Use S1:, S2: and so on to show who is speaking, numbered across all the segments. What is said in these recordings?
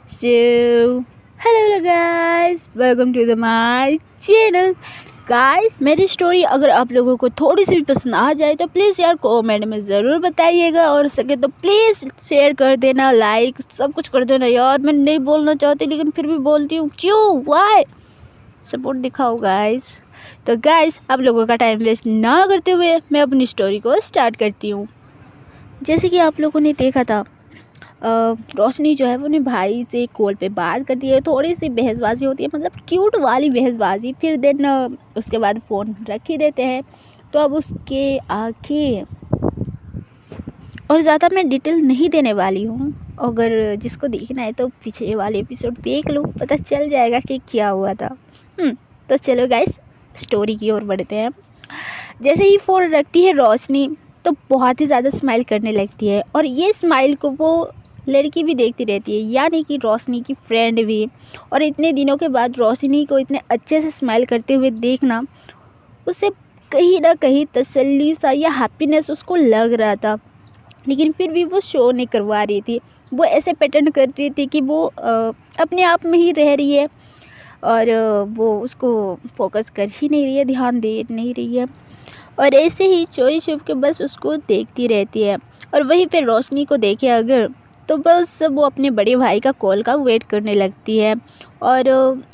S1: So, hello guys, welcome to my channel. Guys मेरी story अगर आप लोगों को थोड़ी सी भी पसंद आ जाए तो प्लीज़ यार कमेंट में ज़रूर बताइएगा, और सके तो प्लीज़ शेयर कर देना, लाइक सब कुछ कर देना। यार मैं नहीं बोलना चाहती लेकिन फिर भी बोलती हूँ, क्यों, वाई, सपोर्ट दिखाओ गाइस। तो गाइस आप लोगों का टाइम वेस्ट ना करते हुए मैं अपनी स्टोरी को स्टार्ट करती हूँ। जैसे कि आप लोगों ने देखा था, रोशनी जो है वो अपने भाई से कॉल पे बात करती है, थोड़ी सी बहसबाजी होती है, मतलब क्यूट वाली बहसबाजी। फिर देन उसके बाद फ़ोन रख ही देते हैं। तो अब उसके आगे और ज़्यादा मैं डिटेल नहीं देने वाली हूँ, अगर जिसको देखना है तो पिछले वाले एपिसोड देख लो, पता चल जाएगा कि क्या हुआ था। तो चलो गाइस स्टोरी की ओर बढ़ते हैं। जैसे ही फ़ोन रखती है रोशनी तो बहुत ही ज़्यादा स्माइल करने लगती है, और ये स्माइल को वो लड़की भी देखती रहती है, यानी कि रोशनी की फ्रेंड भी। और इतने दिनों के बाद रोशनी को इतने अच्छे से स्माइल करते हुए देखना उसे कहीं ना कहीं तसल्ली सा या हैप्पीनेस उसको लग रहा था, लेकिन फिर भी वो शो नहीं करवा रही थी। वो ऐसे पैटर्न कर रही थी कि वो अपने आप में ही रह रही है, और वो उसको फोकस कर ही नहीं रही है, ध्यान दे नहीं रही है, और ऐसे ही चोरी छुप के बस उसको देखती रहती है। और वहीं पे रोशनी को देखे अगर, तो बस वो अपने बड़े भाई का कॉल का वेट करने लगती है, और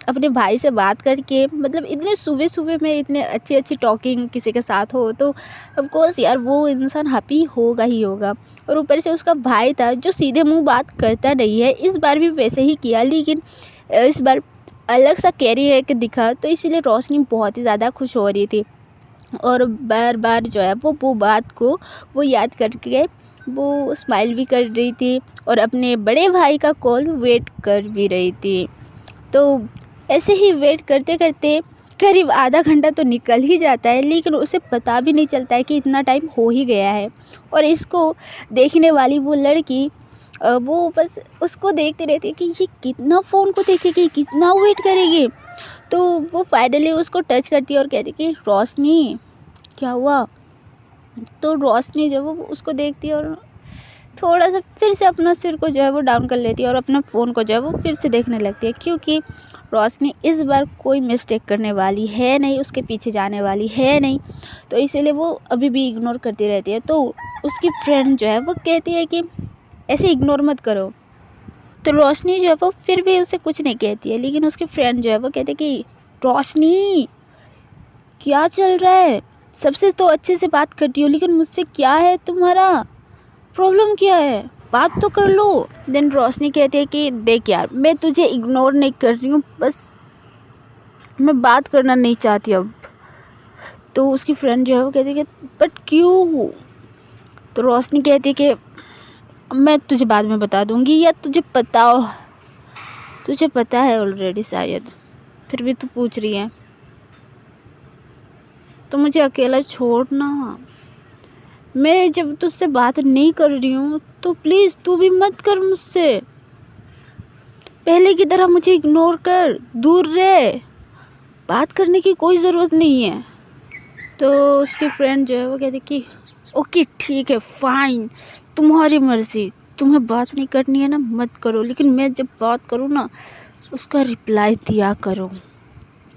S1: अपने भाई से बात करके, मतलब इतने सुबह सुबह में इतने अच्छी अच्छी टॉकिंग किसी के साथ हो तो ऑफ कोर्स यार वो इंसान हैप्पी होगा ही होगा। और ऊपर से उसका भाई था जो सीधे मुंह बात करता नहीं है, इस बार भी वैसे ही किया, लेकिन इस बार अलग सा कैरी है कि दिखा, तो इसीलिए रोशनी बहुत ही ज़्यादा खुश हो रही थी। और बार बार जो है वो बात को वो याद करके वो स्माइल भी कर रही थी, और अपने बड़े भाई का कॉल वेट कर भी रही थी। तो ऐसे ही वेट करते करते करीब आधा घंटा तो निकल ही जाता है, लेकिन उसे पता भी नहीं चलता है कि इतना टाइम हो ही गया है। और इसको देखने वाली वो लड़की वो बस उसको देखती रहती है कि ये कितना फ़ोन को देखेगी, कितना वेट करेगी। तो वो फाइनली उसको टच करती है और कहती है कि रोशनी क्या हुआ। तो रोशनी जो वो उसको देखती है और थोड़ा सा फिर से अपना सिर को जो है वो डाउन कर लेती है, और अपना फ़ोन को जो है वो फिर से देखने लगती है, क्योंकि रोशनी इस बार कोई मिस्टेक करने वाली है नहीं, उसके पीछे जाने वाली है नहीं। तो इसीलिए वो अभी भी इग्नोर करती रहती है। तो उसकी फ्रेंड जो है वो कहती है कि ऐसे इग्नोर मत करो। तो रोशनी जो है वो फिर भी उसे कुछ नहीं कहती है, लेकिन उसकी फ्रेंड जो है वो कहती है कि रोशनी क्या चल रहा है, सबसे तो अच्छे से बात करती हो, लेकिन मुझसे क्या है, तुम्हारा प्रॉब्लम क्या है, बात तो कर लो। देन रोशनी कहती है कि देख यार मैं तुझे इग्नोर नहीं कर रही हूँ, बस मैं बात करना नहीं चाहती अब। तो उसकी फ्रेंड जो है वो कहती है कि बट क्यों। तो रोशनी कहती है कि मैं तुझे बाद में बता दूँगी, या तुझे पता है ऑलरेडी शायद, फिर भी तू पूछ रही है, तो मुझे अकेला छोड़ना। मैं जब तुझसे बात नहीं कर रही हूँ तो प्लीज़ तू भी मत कर मुझसे, पहले की तरह मुझे इग्नोर कर, दूर रह, बात करने की कोई ज़रूरत नहीं है। तो उसकी फ्रेंड जो है वो कहती कि ओके ठीक है फाइन, तुम्हारी मर्ज़ी, तुम्हें बात नहीं करनी है ना मत करो, लेकिन मैं जब बात करूँ ना उसका रिप्लाई दिया करो,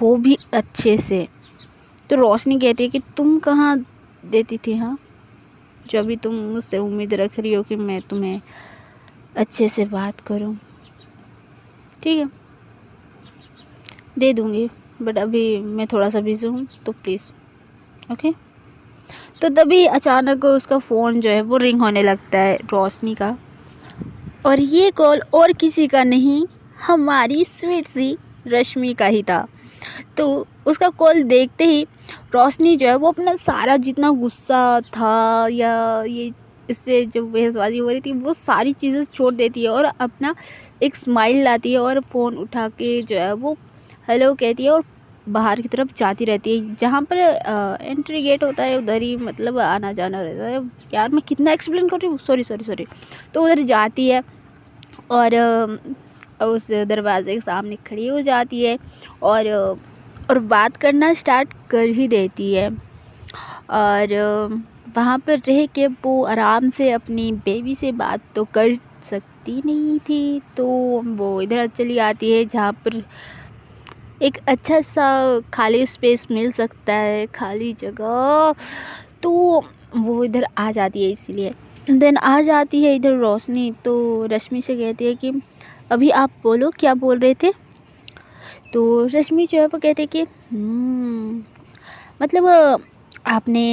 S1: वो भी अच्छे से। तो रोशनी कहती है कि तुम कहाँ देती थी, हाँ, जो अभी तुम मुझसे उम्मीद रख रही हो कि मैं तुम्हें अच्छे से बात करूं। ठीक है दे दूँगी, बट अभी मैं थोड़ा सा बिज़ी हूँ तो प्लीज़ ओके। तो तभी अचानक उसका फ़ोन जो है वो रिंग होने लगता है रोशनी का, और ये कॉल और किसी का नहीं, हमारी स्वीट सी रश्मि का ही था। तो उसका कॉल देखते ही रोशनी जो है वो अपना सारा जितना गुस्सा था या ये इससे जो बहसबाजी हो रही थी वो सारी चीज़ें छोड़ देती है, और अपना एक स्माइल लाती है, और फ़ोन उठा के जो है वो हेलो कहती है, और बाहर की तरफ जाती रहती है। जहाँ पर एंट्री गेट होता है उधर ही मतलब आना जाना रहता है। यार मैं कितना एक्सप्लेन कर रही हूँ, सॉरी सॉरी सॉरी। तो उधर जाती है और उस दरवाजे के सामने खड़ी हो जाती है, और बात करना स्टार्ट कर ही देती है। और वहाँ पर रह के वो आराम से अपनी बेबी से बात तो कर आती नहीं थी, तो वो इधर चली आती है जहाँ पर एक अच्छा सा खाली स्पेस मिल सकता है, खाली जगह, तो वो इधर आ जाती है इसीलिए। देन आ जाती है इधर रोशनी, तो रश्मि से कहती है कि अभी आप बोलो क्या बोल रहे थे। तो रश्मि जो है वो कहती है कि मतलब आपने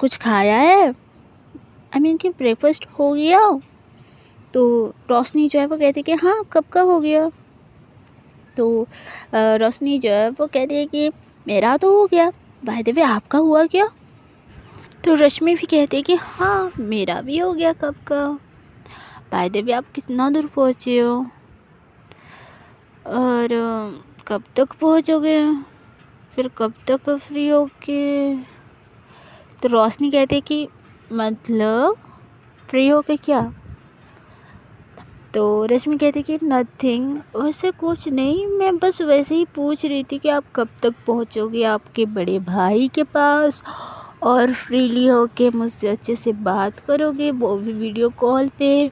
S1: कुछ खाया है, आई मीन कि ब्रेकफास्ट हो गया। तो रोशनी जो है वो कहती है कि हाँ कब का हो गया। तो रोशनी जो है वो कहती है कि मेरा तो हो गया, बाय द वे आपका हुआ क्या। तो रश्मि भी कहती है कि हाँ मेरा भी हो गया कब का। बाय द वे आप कितना दूर पहुँचे हो और कब तक पहुँचोगे, फिर कब तक फ्री होके। तो रोशनी कहती है कि मतलब फ्री होके क्या। तो रश्मि कहती है कि नथिंग, वैसे कुछ नहीं, मैं बस वैसे ही पूछ रही थी कि आप कब तक पहुंचोगे आपके बड़े भाई के पास और फ्रीली होके मुझसे अच्छे से बात करोगे, वो भी वीडियो कॉल पे।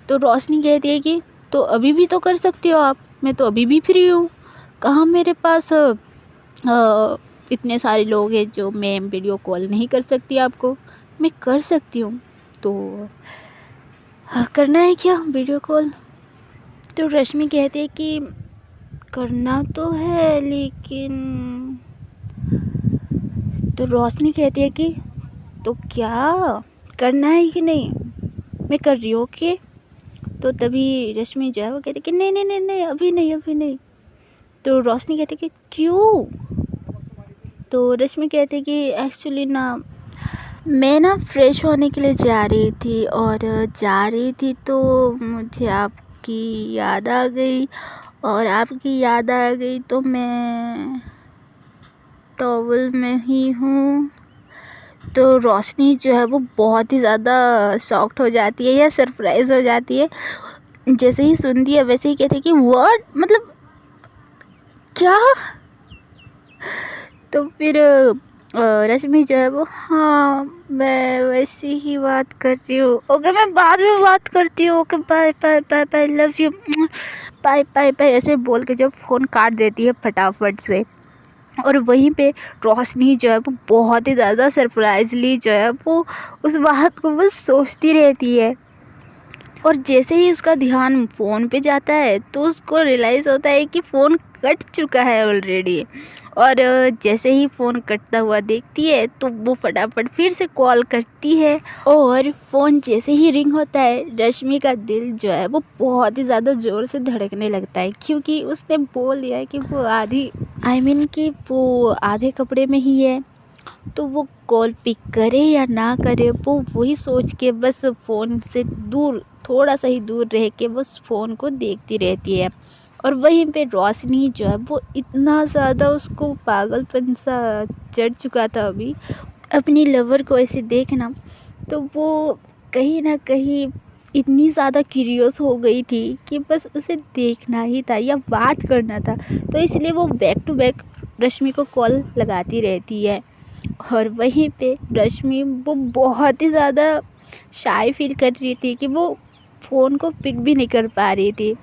S1: तो रोशनी कहती है कि तो अभी भी तो कर सकते हो आप, मैं तो अभी भी फ्री हूँ, कहाँ मेरे पास इतने सारे लोग हैं जो मैं वीडियो कॉल नहीं कर सकती आपको, मैं कर सकती हूँ। तो करना है क्या वीडियो कॉल। तो रश्मि कहती है कि करना तो है लेकिन। तो रोशनी कहती है कि तो क्या करना है कि नहीं, मैं कर रही हूँ ओके। तो तभी रश्मि जो है वो कहती है कि नहीं नहीं नहीं नहीं अभी नहीं अभी नहीं। तो रोशनी कहती है कि क्यों। तो रश्मि कहती है कि एक्चुअली ना मैं ना फ्रेश होने के लिए जा रही थी, और जा रही थी तो मुझे आपकी याद आ गई, और आपकी याद आ गई तो मैं टॉवल में ही हूँ। तो रोशनी जो है वो बहुत ही ज़्यादा शॉक्ड हो जाती है या सरप्राइज़ हो जाती है, जैसे ही सुनती है वैसे ही कहती है कि व्हाट, मतलब क्या। तो फिर रश्मि जो है वो हाँ मैं वैसी ही बात कर रही हूँ, ओके मैं बाद में बात करती हूँ, okay bye bye bye bye love you bye bye bye, ऐसे बोल के जब फ़ोन काट देती है फटाफट से। और वहीं पे रोशनी जो है वो बहुत ही ज़्यादा सरप्राइजली जो है वो उस बात को बस सोचती रहती है। और जैसे ही उसका ध्यान फ़ोन पे जाता है तो उसको रियलाइज़ होता है कि फ़ोन कट चुका है ऑलरेडी। और जैसे ही फ़ोन कटता हुआ देखती है तो वो फटाफट फिर से कॉल करती है, और फ़ोन जैसे ही रिंग होता है रश्मि का दिल जो है वो बहुत ही ज़्यादा ज़ोर से धड़कने लगता है, क्योंकि उसने बोल दिया है कि वो आधी कि वो आधे कपड़े में ही है। तो वो कॉल पिक करे या ना करे वो वही सोच के बस फ़ोन से दूर, थोड़ा सा ही दूर रह के बस फ़ोन को देखती रहती है। और वहीं पे रोशनी जो है वो इतना ज़्यादा उसको पागलपन सा चढ़ चुका था अभी अपनी लवर को ऐसे देखना, तो वो कहीं ना कहीं इतनी ज़्यादा क्यूरियस हो गई थी कि बस उसे देखना ही था या बात करना था। तो इसलिए वो बैक टू बैक रश्मि को कॉल लगाती रहती है। और वहीं पे रश्मि वो बहुत ही ज़्यादा शाय फील कर रही थी कि वो फ़ोन को पिक भी नहीं कर पा रही थी,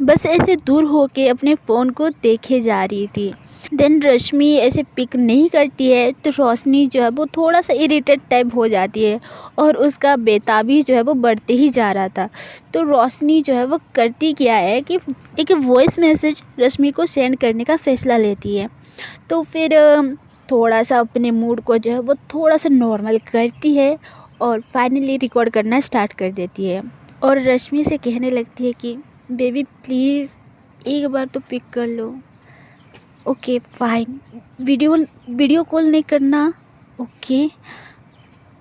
S1: बस ऐसे दूर होके अपने फ़ोन को देखे जा रही थी। देन रश्मि ऐसे पिक नहीं करती है तो रोशनी जो है वो थोड़ा सा इरिटेट टाइप हो जाती है, और उसका बेताबी जो है वो बढ़ते ही जा रहा था। तो रोशनी जो है वो करती क्या है कि एक वॉइस मैसेज रश्मि को सेंड करने का फ़ैसला लेती है। तो फिर थोड़ा सा अपने मूड को जो है वो थोड़ा सा नॉर्मल करती है और फाइनली रिकॉर्ड करना स्टार्ट कर देती है, और रश्मि से कहने लगती है कि बेबी प्लीज़ एक बार तो पिक कर लो, ओके फाइन, वीडियो कॉल नहीं करना ओके,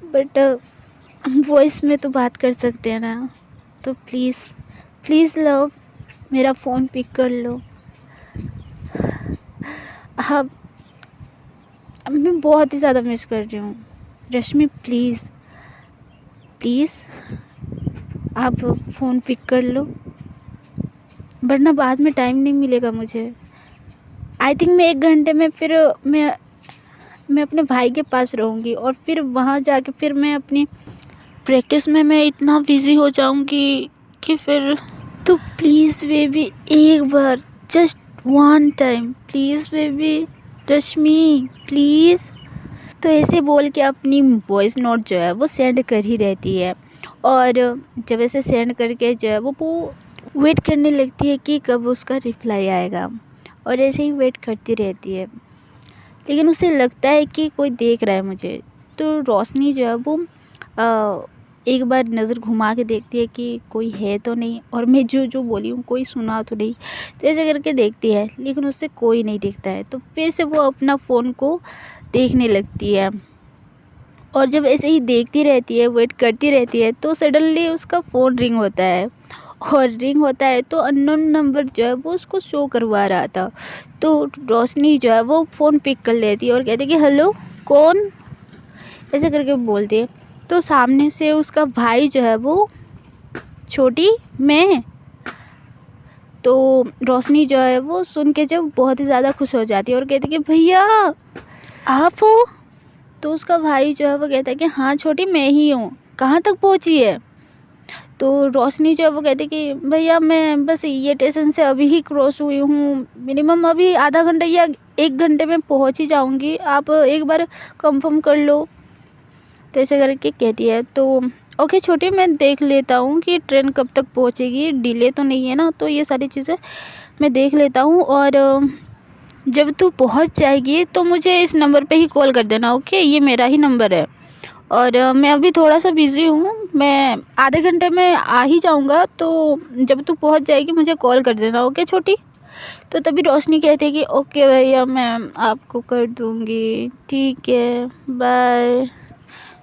S1: बट वॉइस में तो बात कर सकते हैं ना, तो प्लीज़ प्लीज़ लव मेरा फ़ोन पिक कर लो। हाँ मैं बहुत ही ज़्यादा मिस कर रही हूँ रश्मि, प्लीज़ प्लीज़ आप फ़ोन पिक कर लो, वरना बाद में टाइम नहीं मिलेगा मुझे। आई थिंक मैं 1 घंटे में फिर मैं अपने भाई के पास रहूँगी, और फिर वहाँ जाके फिर मैं अपनी प्रैक्टिस में मैं इतना बिज़ी हो जाऊँगी ओके फिर तो प्लीज़ बेबी एक बार, just one time please baby, Rashmi please. तो ऐसे बोल के अपनी वॉइस नोट जो है वो सेंड कर ही रहती है। और जब ऐसे सेंड करके जो है वो वेट करने लगती है कि कब उसका रिप्लाई आएगा, और ऐसे ही वेट करती रहती है। लेकिन उसे लगता है कि कोई देख रहा है मुझे। तो रोशनी जो है वो एक बार नज़र घुमा के देखती है कि कोई है तो नहीं, और मैं जो जो बोली हूँ कोई सुना तो नहीं। तो ऐसे करके देखती है, लेकिन उससे कोई नहीं दिखता है। तो फिर से वो अपना फ़ोन को देखने लगती है, और जब ऐसे ही देखती रहती है, वेट करती रहती है, तो सडनली उसका फ़ोन रिंग होता है। और रिंग होता है तो अननोन नंबर जो है वो उसको शो करवा रहा था। तो रोशनी जो है वो फ़ोन पिक कर लेती है और कहती है कि हेलो कौन, ऐसे करके बोलती है। तो सामने से उसका भाई जो है वो, छोटी मैं। तो रोशनी जो है वो सुन के जब बहुत ही ज़्यादा खुश हो जाती है और कहती है कि भैया आप हो। तो उसका भाई जो है वो कहता है कि हाँ छोटी मैं ही हूँ, कहाँ तक पहुँची है। तो रोशनी जो है वो कहती है कि भैया मैं बस ये स्टेशन से अभी ही क्रॉस हुई हूँ, मिनिमम अभी आधा घंटा या 1 घंटे में पहुँच ही जाऊँगी, आप एक बार कंफर्म कर लो। तो ऐसे करके कहती है। तो ओके छोटी मैं देख लेता हूँ कि ट्रेन कब तक पहुँचेगी, डिले तो नहीं है ना, तो ये सारी चीज़ें मैं देख लेता हूँ। और जब तू पहुँच जाएगी तो मुझे इस नंबर पे ही कॉल कर देना, ओके ये मेरा ही नंबर है। और मैं अभी थोड़ा सा बिज़ी हूँ, मैं आधे घंटे में आ ही जाऊँगा, तो जब तू पहुँच जाएगी मुझे कॉल कर देना, ओके छोटी। तो तभी रोशनी कहती है कि ओके भैया मैं आपको कर दूँगी, ठीक है बाय।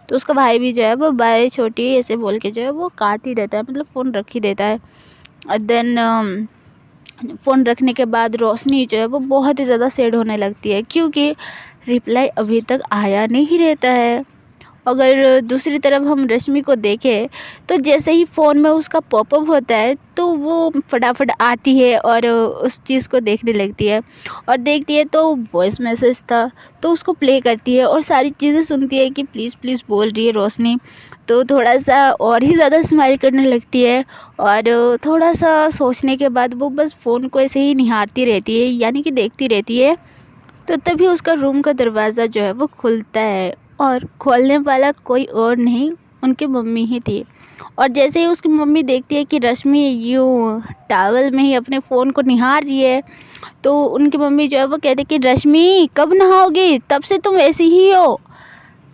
S1: तो उसका भाई भी जो है वो बाय छोटी ऐसे बोल के जो है वो काट ही देता है, मतलब फ़ोन रख ही देता है। और देन फ़ोन रखने के बाद रोशनी जो है वो बहुत ही ज़्यादा सैड होने लगती है, क्योंकि रिप्लाई अभी तक आया नहीं रहता है। अगर दूसरी तरफ हम रश्मि को देखें तो जैसे ही फ़ोन में उसका पॉपअप होता है तो वो फटाफट आती है और उस चीज़ को देखने लगती है, और देखती है तो वॉइस मैसेज था तो उसको प्ले करती है और सारी चीज़ें सुनती है कि प्लीज़ प्लीज़ बोल रही है रोशनी। तो थोड़ा सा और ही ज़्यादा स्माइल करने लगती है, और थोड़ा सा सोचने के बाद वो बस फ़ोन को ऐसे ही निहारती रहती है, यानी कि देखती रहती है। तो तभी उसका रूम का दरवाज़ा जो है वो खुलता है, और खोलने वाला कोई और नहीं उनकी मम्मी ही थी। और जैसे ही उसकी मम्मी देखती है कि रश्मि यूँ टॉवल में ही अपने फ़ोन को निहार रही है, तो उनकी मम्मी जो है वो कहती है कि रश्मि कब नहाओगी, तब से तुम ऐसी ही हो,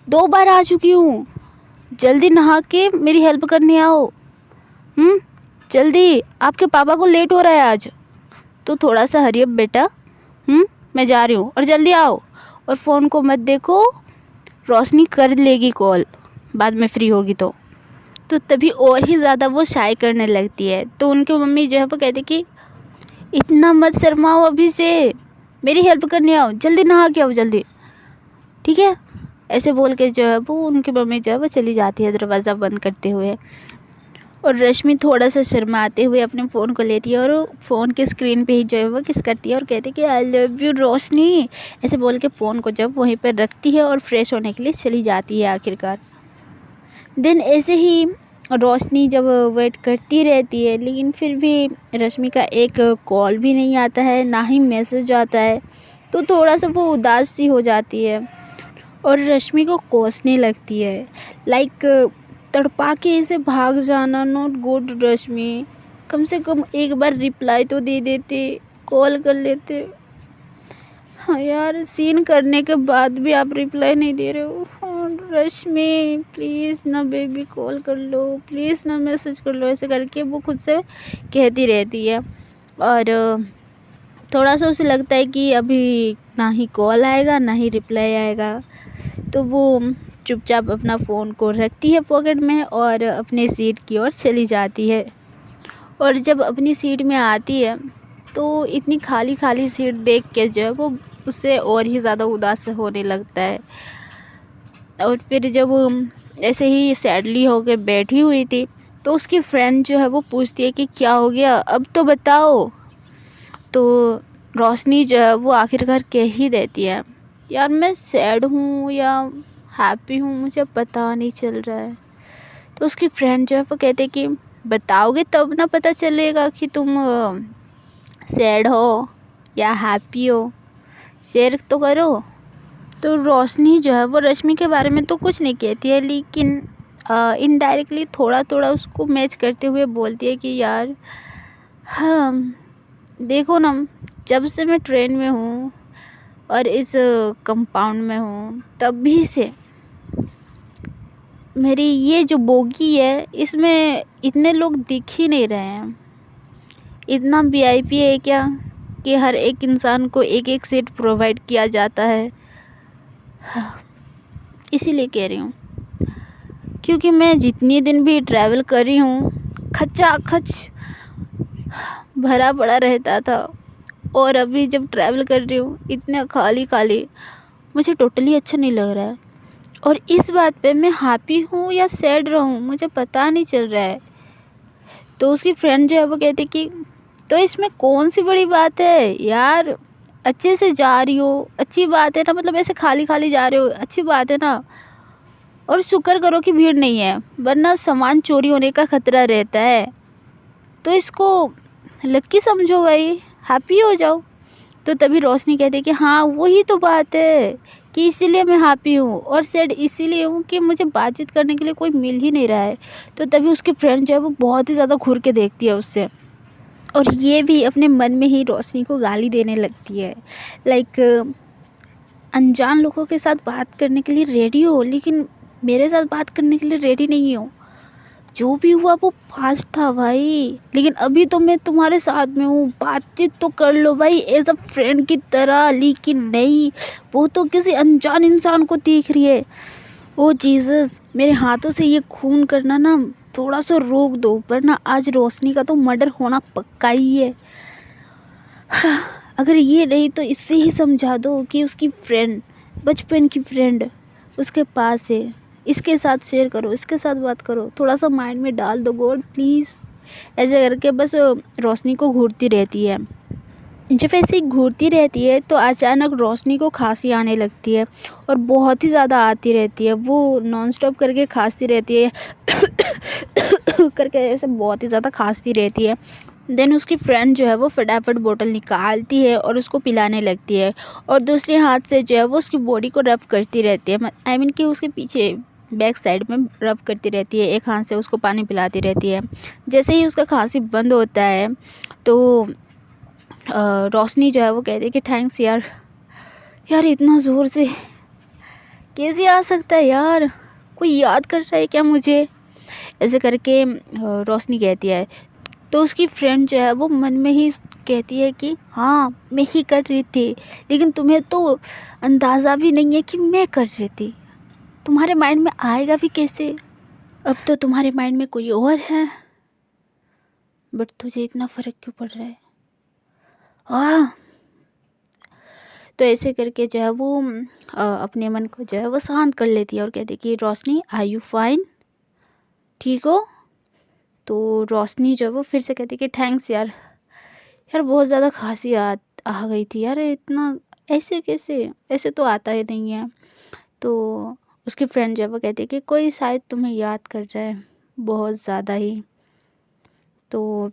S1: 2 बार आ चुकी हूँ, जल्दी नहा के मेरी हेल्प करने आओ। जल्दी आपके पापा को लेट हो रहा है आज, तो थोड़ा सा हरी अप बेटा, मैं जा रही हूँ और जल्दी आओ, और फ़ोन को मत देखो, रोशनी कर लेगी कॉल बाद में फ्री होगी तो तभी और ही ज़्यादा वो शाय करने लगती है। तो उनकी मम्मी जो है वो कहती कि इतना मत शर्माओ, अभी से मेरी हेल्प करने आओ, जल्दी नहा के आओ जल्दी, ठीक है। ऐसे बोल के जो है वो उनकी मम्मी जो है वो चली जाती है दरवाज़ा बंद करते हुए। और रश्मि थोड़ा सा शर्माते हुए अपने फ़ोन को लेती है और फ़ोन की स्क्रीन पे ही जो है वो किस करती है और कहती है कि आई लव यू रोशनी, ऐसे बोल के फ़ोन को जब वहीं पर रखती है और फ्रेश होने के लिए चली जाती है आखिरकार। दिन ऐसे ही रोशनी जब वेट करती रहती है, लेकिन फिर भी रश्मि का एक कॉल भी नहीं आता है, ना ही मैसेज आता है। तो थोड़ा सा वो उदास सी हो जाती है और रश्मि को कोसने लगती है, लाइक तड़पा के ऐसे भाग जाना नॉट गुड रश्मि, कम से कम एक बार रिप्लाई तो दे देते, कॉल कर लेते। हाँ यार, सीन करने के बाद भी आप रिप्लाई नहीं दे रहे हो। हाँ रश्मि प्लीज़ ना बेबी कॉल कर लो, प्लीज़ ना मैसेज कर लो, ऐसे करके वो खुद से कहती रहती है। और थोड़ा सा उसे लगता है कि अभी ना ही कॉल आएगा ना ही रिप्लाई आएगा, तो वो चुपचाप अपना फ़ोन को रखती है पॉकेट में और अपने सीट की ओर चली जाती है। और जब अपनी सीट में आती है तो इतनी खाली खाली सीट देख के जो है वो उससे और ही ज़्यादा उदास होने लगता है। और फिर जब वो ऐसे ही सैडली होकर बैठी हुई थी तो उसकी फ्रेंड जो है वो पूछती है कि क्या हो गया, अब तो बताओ। तो रोशनी जो है वो आखिरकार कह ही देती है, यार मैं सैड हूँ या हैप्पी हूँ मुझे पता नहीं चल रहा है। तो उसकी फ्रेंड जो है वो कहते कि बताओगे तब ना पता चलेगा कि तुम सैड हो या हैप्पी हो। शेयर तो करो। तो रोशनी जो है वो रश्मि के बारे में तो कुछ नहीं कहती है, लेकिन इनडायरेक्टली थोड़ा थोड़ा उसको मैच करते हुए बोलती है कि यार हाँ देखो ना, जब से मैं ट्रेन में हूँ और इस कंपाउंड में हूँ तभी से मेरी ये जो बोगी है इसमें इतने लोग दिख ही नहीं रहे हैं। इतना वीआईपी है क्या कि हर एक इंसान को एक एक सीट प्रोवाइड किया जाता है। इसीलिए कह रही हूँ, क्योंकि मैं जितनी दिन भी ट्रैवल कर रही हूँ खचाखच भरा पड़ा रहता था, और अभी जब ट्रैवल कर रही हूँ इतना खाली खाली, मुझे टोटली अच्छा नहीं लग रहा है। और इस बात पे मैं हैप्पी हूँ या सैड रहूँ मुझे पता नहीं चल रहा है। तो उसकी फ्रेंड जो है वो कहती कि तो इसमें कौन सी बड़ी बात है यार, अच्छे से जा रही हो अच्छी बात है ना, मतलब ऐसे खाली खाली जा रहे हो अच्छी बात है ना। और शुक्र करो कि भीड़ नहीं है, वरना सामान चोरी होने का खतरा रहता है। तो इसको लक्की समझो भाई, हैप्पी हो जाओ। तो तभी रोशनी कहती है कि हाँ वही तो बात है कि इसीलिए मैं हैप्पी हूँ और सैड इसीलिए हूँ कि मुझे बातचीत करने के लिए कोई मिल ही नहीं रहा है। तो तभी उसकी फ्रेंड जो है वो बहुत ही ज़्यादा घूर के देखती है उससे, और ये भी अपने मन में ही रोशनी को गाली देने लगती है। लाइक अनजान लोगों के साथ बात करने के लिए रेडी हो, लेकिन मेरे साथ बात करने के लिए रेडी नहीं हो। जो भी हुआ वो फास्ट था भाई, लेकिन अभी तो मैं तुम्हारे साथ में हूँ, बातचीत तो कर लो भाई एज अ फ्रेंड की तरह। लेकिन नहीं, वो तो किसी अनजान इंसान को देख रही है। ओ जीसस, मेरे हाथों से ये खून करना ना थोड़ा सा रोक दो, वरना आज रोशनी का तो मर्डर होना पक्का ही है। अगर ये नहीं तो इससे ही समझा दो कि उसकी फ्रेंड, बचपन की फ्रेंड उसके पास है। इसके साथ शेयर करो, इसके साथ बात करो, थोड़ा सा माइंड में डाल दो गॉड प्लीज़। ऐसे करके बस रोशनी को घूरती रहती है। जब ऐसे ही घूरती रहती है तो अचानक रोशनी को खांसी आने लगती है, और बहुत ही ज़्यादा आती रहती है। वो नॉन स्टॉप करके खांसती रहती है करके ऐसे बहुत ही ज़्यादा खांसती रहती है। देन उसकी फ्रेंड जो है वो फटाफट बोतल निकालती है और उसको पिलाने लगती है, और दूसरे हाथ से जो है वो उसकी बॉडी को रब करती रहती है। आई मीन कि उसके पीछे बैक साइड में रब करती रहती है, एक हाथ से उसको पानी पिलाती रहती है। जैसे ही उसका खांसी बंद होता है तो रोशनी जो है वो कहती है कि थैंक्स यार, यार इतना ज़ोर से कैसे आ सकता है यार, कोई याद कर रहा है क्या मुझे, ऐसे करके रोशनी कहती है। तो उसकी फ्रेंड जो है वो मन में ही कहती है कि हाँ मैं ही कर रही थी, लेकिन तुम्हें तो अंदाज़ा भी नहीं है कि मैं कर रही थी। तुम्हारे माइंड में आएगा भी कैसे, अब तो तुम्हारे माइंड में कोई और है, बट तुझे इतना फ़र्क क्यों पड़ रहा है। तो ऐसे करके जो है वो अपने मन को जो है वो शांत कर लेती है और कहती है कि रोशनी आर यू फाइन, ठीक हो। तो रोशनी जो है वो फिर से कहती है कि थैंक्स यार, यार बहुत ज़्यादा खांसी आ गई थी यार, इतना ऐसे कैसे, ऐसे तो आता ही नहीं है। तो उसकी फ्रेंड जो है वो कहती है कि कोई शायद तुम्हें याद कर रहा है बहुत ज़्यादा ही। तो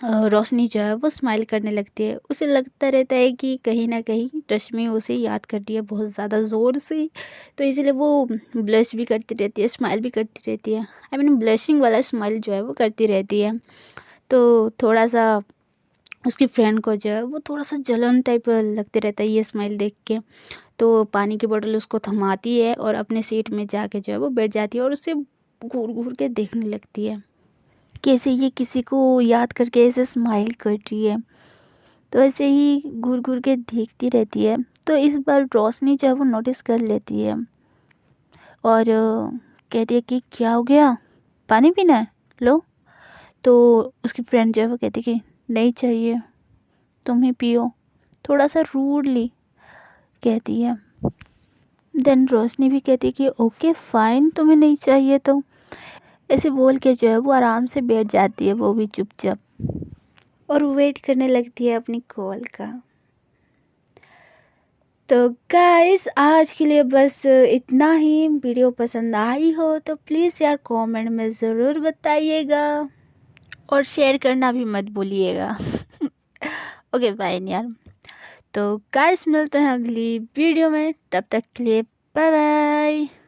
S1: रोशनी जो है वो स्माइल करने लगती है। उसे लगता रहता है कि कहीं ना कहीं रश्मि उसे याद करती है बहुत ज़्यादा ज़ोर से, तो इसीलिए वो ब्लश भी करती रहती है, स्माइल भी करती रहती है। आई मीन ब्लशिंग वाला स्माइल जो है वो करती रहती है। तो थोड़ा सा उसकी फ्रेंड को जो है वो थोड़ा सा जलन टाइप लगते रहता है ये स्माइल देख के। तो पानी की बोतल उसको थमाती है और अपने सीट में जाके जो है वो बैठ जाती है, और उसे घूर घूर के देखने लगती है कैसे ये किसी को याद करके ऐसे स्माइल कर रही है। तो ऐसे ही घूर घूर के देखती रहती है। तो इस बार रोशनी जो है वो नोटिस कर लेती है और कहती है कि क्या हो गया, पानी पीना है, लो। तो उसकी फ्रेंड जो है वो कहती है कि नहीं चाहिए, तुम ही पियो, थोड़ा सा रूडली कहती है। देन रोशनी भी कहती है कि ओके फाइन, तुम्हें नहीं चाहिए तो। ऐसे बोल के जो है वो आराम से बैठ जाती है, वो भी चुपचाप, और वेट करने लगती है अपनी कॉल का। तो गाइस आज के लिए बस इतना ही। वीडियो पसंद आई हो तो प्लीज़ यार कमेंट में ज़रूर बताइएगा। और शेयर करना भी मत भूलिएगा। ओके बाय यार। तो गाइस मिलते हैं अगली वीडियो में, तब तक के लिए बाय बाय।